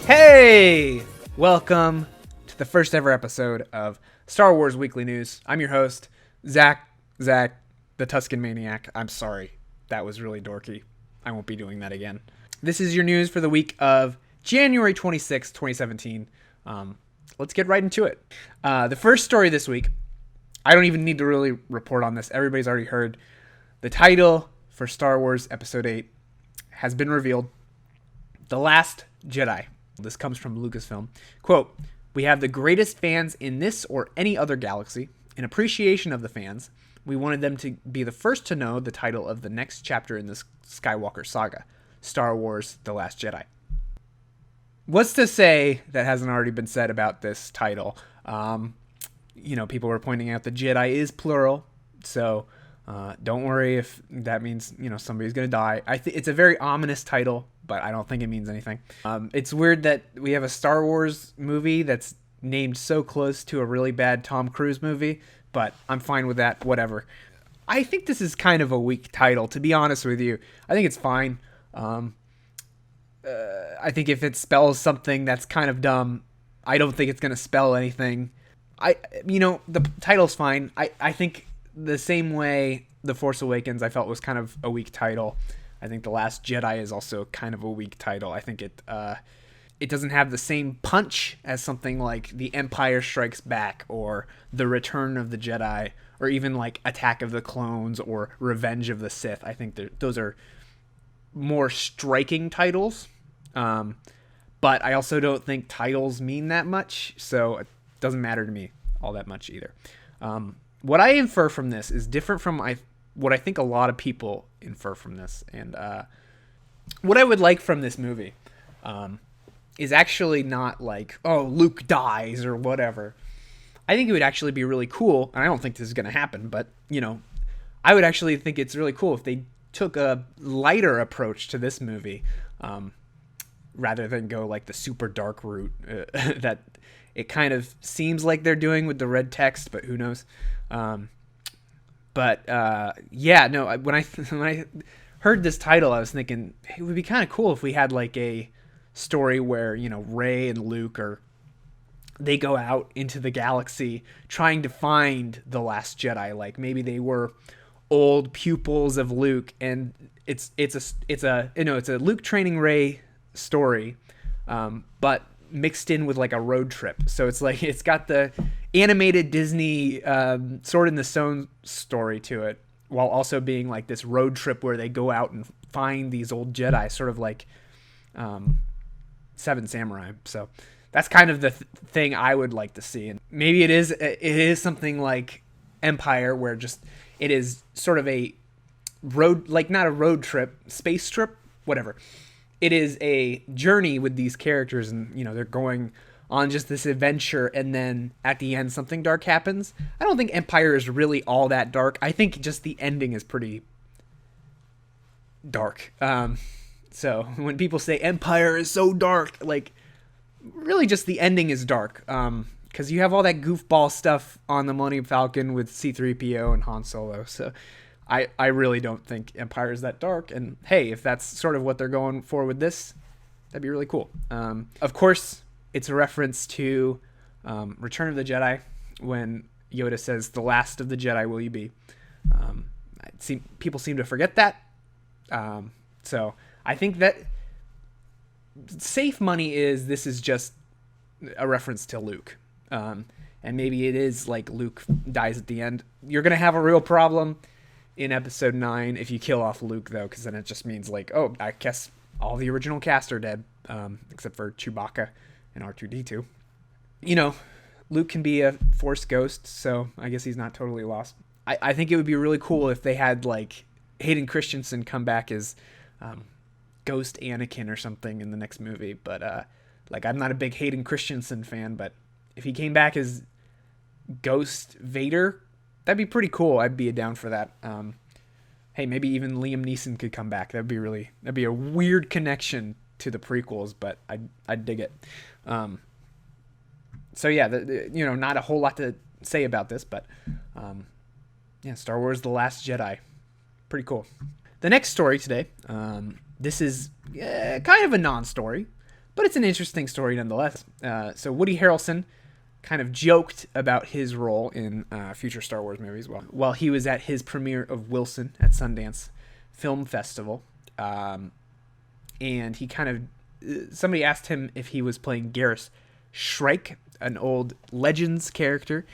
Hey! Welcome to the first ever episode of Star Wars Weekly News. I'm your host, Zach, the Tusken Maniac. I'm sorry. That was really dorky. I won't be doing that again. This is your news for the week of January 26, 2017. Let's get right into it. The first story this week, I don't even need to really report on this. Everybody's already heard. The title for Star Wars Episode 8 has been revealed. The Last Jedi. This comes from Lucasfilm. Quote, "We have the greatest fans in this or any other galaxy. In appreciation of the fans, we wanted them to be the first to know the title of the next chapter in this Skywalker saga, Star Wars The Last Jedi." What's to say that hasn't already been said about this title? People were pointing out the Jedi is plural, so don't worry if that means, somebody's going to die. It's a very ominous title, but I don't think it means anything. It's weird that we have a Star Wars movie that's named so close to a really bad Tom Cruise movie, but I'm fine with that, whatever. I think this is kind of a weak title, to be honest with you. I think it's fine. I think if it spells something that's kind of dumb, I don't think it's going to spell anything. The title's fine. I think the same way The Force Awakens I felt was kind of a weak title. I think The Last Jedi is also kind of a weak title. I think it doesn't have the same punch as something like The Empire Strikes Back or The Return of the Jedi or even like Attack of the Clones or Revenge of the Sith. I think those are more striking titles. But I also don't think titles mean that much, so it doesn't matter to me all that much either. What I infer from this is different from what I think a lot of people infer from this. And what I would like from this movie is actually not like, oh, Luke dies or whatever. I think it would actually be really cool, and I don't think this is going to happen, but, I would actually think it's really cool if they took a lighter approach to this movie rather than go like the super dark route that it kind of seems like they're doing with the red text, but who knows? When I heard this title, I was thinking it would be kind of cool if we had like a story where, Rey and Luke they go out into the galaxy trying to find the Last Jedi. Like maybe they were old pupils of Luke, and it's a Luke training Rey story, but mixed in with like a road trip. So it's like it's got the animated Disney Sword in the Stone story to it, while also being like this road trip where they go out and find these old Jedi, sort of like Seven Samurai. So that's kind of the thing I would like to see. And maybe it is something like Empire, where just it is sort of a road, like not a road trip, space trip, whatever. It is a journey with these characters, and they're going on just this adventure, and then at the end something dark happens. I don't think Empire is really all that dark. I think just the ending is pretty dark. So when people say Empire is so dark, like really just the ending is dark. Because you have all that goofball stuff on the Millennium Falcon with C-3PO and Han Solo. So I really don't think Empire is that dark. And hey, if that's sort of what they're going for with this, that'd be really cool. Of course, it's a reference to Return of the Jedi, when Yoda says, "The last of the Jedi will you be?" People seem to forget that. So I think that safe money is this is just a reference to Luke. And maybe it is like Luke dies at the end. You're going to have a real problem in episode 9 if you kill off Luke, though, because then it just means like, oh, I guess all the original cast are dead, except for Chewbacca and R2-D2. Luke can be a Force ghost, so I guess he's not totally lost. I think it would be really cool if they had like Hayden Christensen come back as Ghost Anakin or something in the next movie. But I'm not a big Hayden Christensen fan, but if he came back as Ghost Vader, that'd be pretty cool. I'd be down for that. Hey, maybe even Liam Neeson could come back. That'd be a weird connection to the prequels, but I'd dig it. So yeah, not a whole lot to say about this, but Star Wars: The Last Jedi, pretty cool. The next story today, this is kind of a non-story, but it's an interesting story nonetheless. So Woody Harrelson kind of joked about his role in future Star Wars movies while he was at his premiere of Wilson at Sundance Film Festival. And he kind of, somebody asked him if he was playing Garrus Shrike, an old Legends character.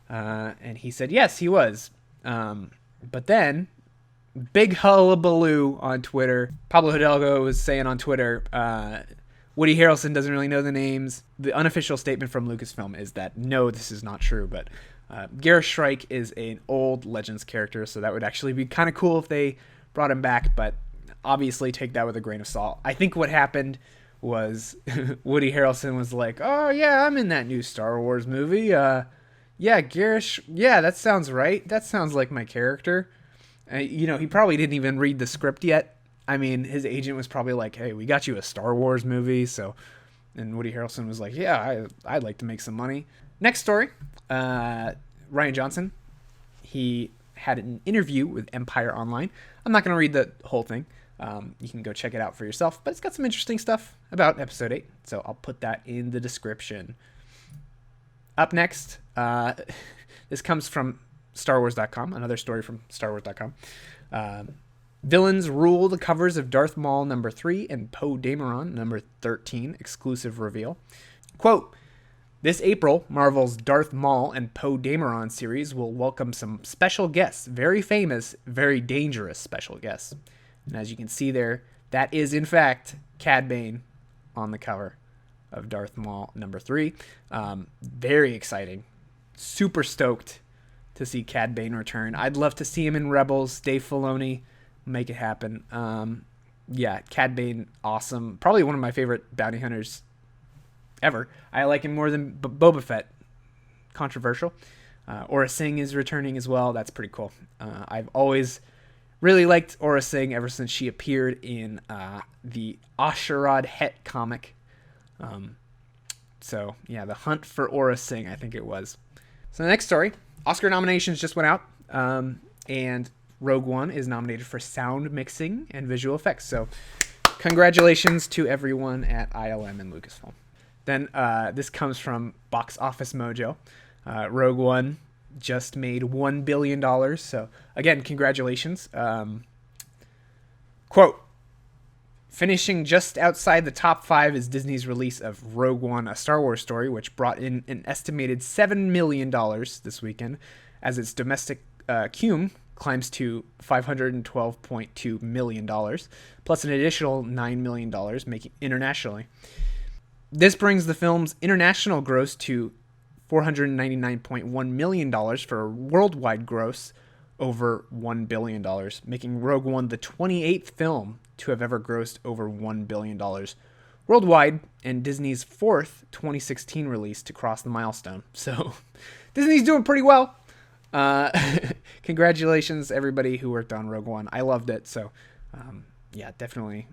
And he said, yes, he was. But then, big hullabaloo on Twitter. Pablo Hidalgo was saying on Twitter, Woody Harrelson doesn't really know the names. The unofficial statement from Lucasfilm is that, no, this is not true. But Garrus Shrike is an old Legends character, so that would actually be kind of cool if they brought him back. But obviously take that with a grain of salt. I think what happened was Woody Harrelson was like, oh, yeah, I'm in that new Star Wars movie. Yeah, Garrus, yeah, that sounds right. That sounds like my character. He probably didn't even read the script yet. I mean, his agent was probably like, hey, we got you a Star Wars movie. And Woody Harrelson was like, yeah, I'd like to make some money. Next story, Rian Johnson. He had an interview with Empire Online. I'm not going to read the whole thing. You can go check it out for yourself. But it's got some interesting stuff about Episode 8. So I'll put that in the description. Up next, this comes from StarWars.com, another story from StarWars.com. Villains rule the covers of Darth Maul #3 and Poe Dameron #13 exclusive reveal. Quote, this April, Marvel's Darth Maul and Poe Dameron series will welcome some special guests, very famous, very dangerous special guests. And as you can see there, that is in fact Cad Bane on the cover of Darth Maul #3. Very exciting. Super stoked to see Cad Bane return. I'd love to see him in Rebels. Dave Filoni, make it happen. Yeah, Cad Bane, awesome. Probably one of my favorite bounty hunters ever. I like him more than Boba Fett. Controversial. Aura Singh is returning as well. That's pretty cool. I've always really liked Aura Singh ever since she appeared in the Asherad Het comic. So, yeah, The Hunt for Aura Singh, I think it was. So the next story, Oscar nominations just went out, and Rogue One is nominated for sound mixing and visual effects. So congratulations to everyone at ILM and Lucasfilm. Then this comes from Box Office Mojo. Rogue One just made $1 billion. So again, congratulations. Quote, finishing just outside the top 5 is Disney's release of Rogue One, A Star Wars Story, which brought in an estimated $7 million this weekend, as its domestic cum climbs to $512.2 million, plus an additional $9 million making internationally. This brings the film's international gross to $499.1 million for a worldwide gross over $1 billion, making Rogue One the 28th film to have ever grossed over $1 billion worldwide, and Disney's 4th 2016 release to cross the milestone. So Disney's doing pretty well. Congratulations, everybody who worked on Rogue One. I loved it. So, yeah, definitely.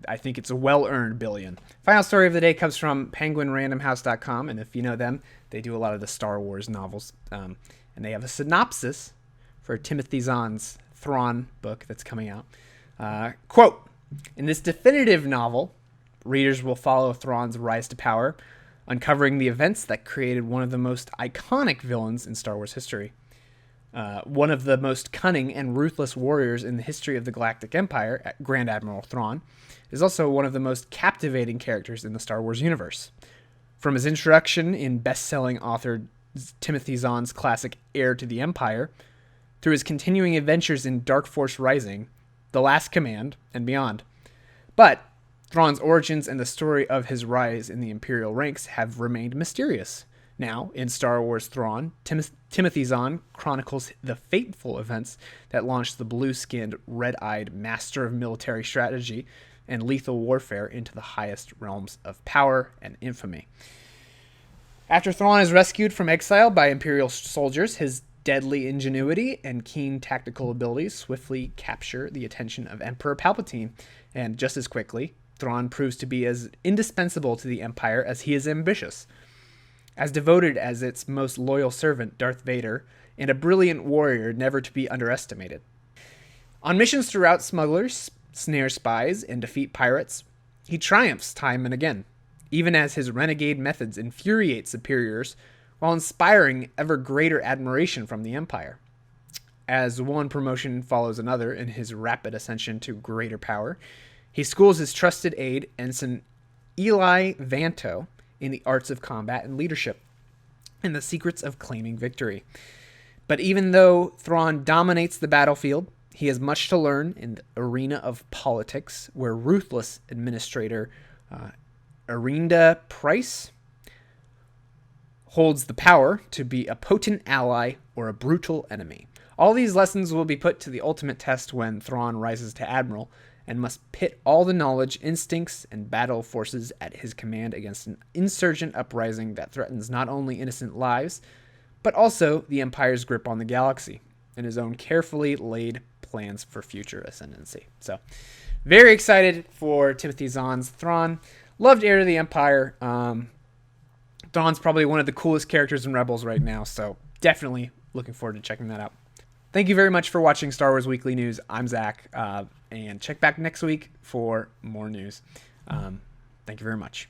I think it's a well-earned billion. Final story of the day comes from PenguinRandomHouse.com, and if you know them, they do a lot of the Star Wars novels. And they have a synopsis for Timothy Zahn's Thrawn book that's coming out. Quote, in this definitive novel, readers will follow Thrawn's rise to power, uncovering the events that created one of the most iconic villains in Star Wars history. One of the most cunning and ruthless warriors in the history of the Galactic Empire, Grand Admiral Thrawn, is also one of the most captivating characters in the Star Wars universe. From his introduction in best-selling author Timothy Zahn's classic Heir to the Empire, through his continuing adventures in Dark Force Rising, The Last Command, and beyond. But Thrawn's origins and the story of his rise in the Imperial ranks have remained mysterious. Now, in Star Wars Thrawn, Timothy Zahn chronicles the fateful events that launched the blue-skinned, red-eyed master of military strategy and lethal warfare into the highest realms of power and infamy. After Thrawn is rescued from exile by Imperial soldiers, his deadly ingenuity and keen tactical abilities swiftly capture the attention of Emperor Palpatine, and just as quickly, Thrawn proves to be as indispensable to the Empire as he is ambitious. As devoted as its most loyal servant, Darth Vader, and a brilliant warrior never to be underestimated. On missions to rout smugglers, snare spies, and defeat pirates, He triumphs time and again, even as his renegade methods infuriate superiors while inspiring ever greater admiration from the Empire. As one promotion follows another in his rapid ascension to greater power, he schools his trusted aide, Ensign Eli Vanto, in the arts of combat and leadership, and the secrets of claiming victory. But even though Thrawn dominates the battlefield, he has much to learn in the arena of politics, where ruthless administrator Arinda Price holds the power to be a potent ally or a brutal enemy. All these lessons will be put to the ultimate test when Thrawn rises to Admiral and must pit all the knowledge, instincts, and battle forces at his command against an insurgent uprising that threatens not only innocent lives, but also the Empire's grip on the galaxy and his own carefully laid plans for future ascendancy. So, very excited for Timothy Zahn's Thrawn. Loved Heir to the Empire. Thrawn's probably one of the coolest characters in Rebels right now, so definitely looking forward to checking that out. Thank you very much for watching Star Wars Weekly News. I'm Zach, and check back next week for more news. Thank you very much.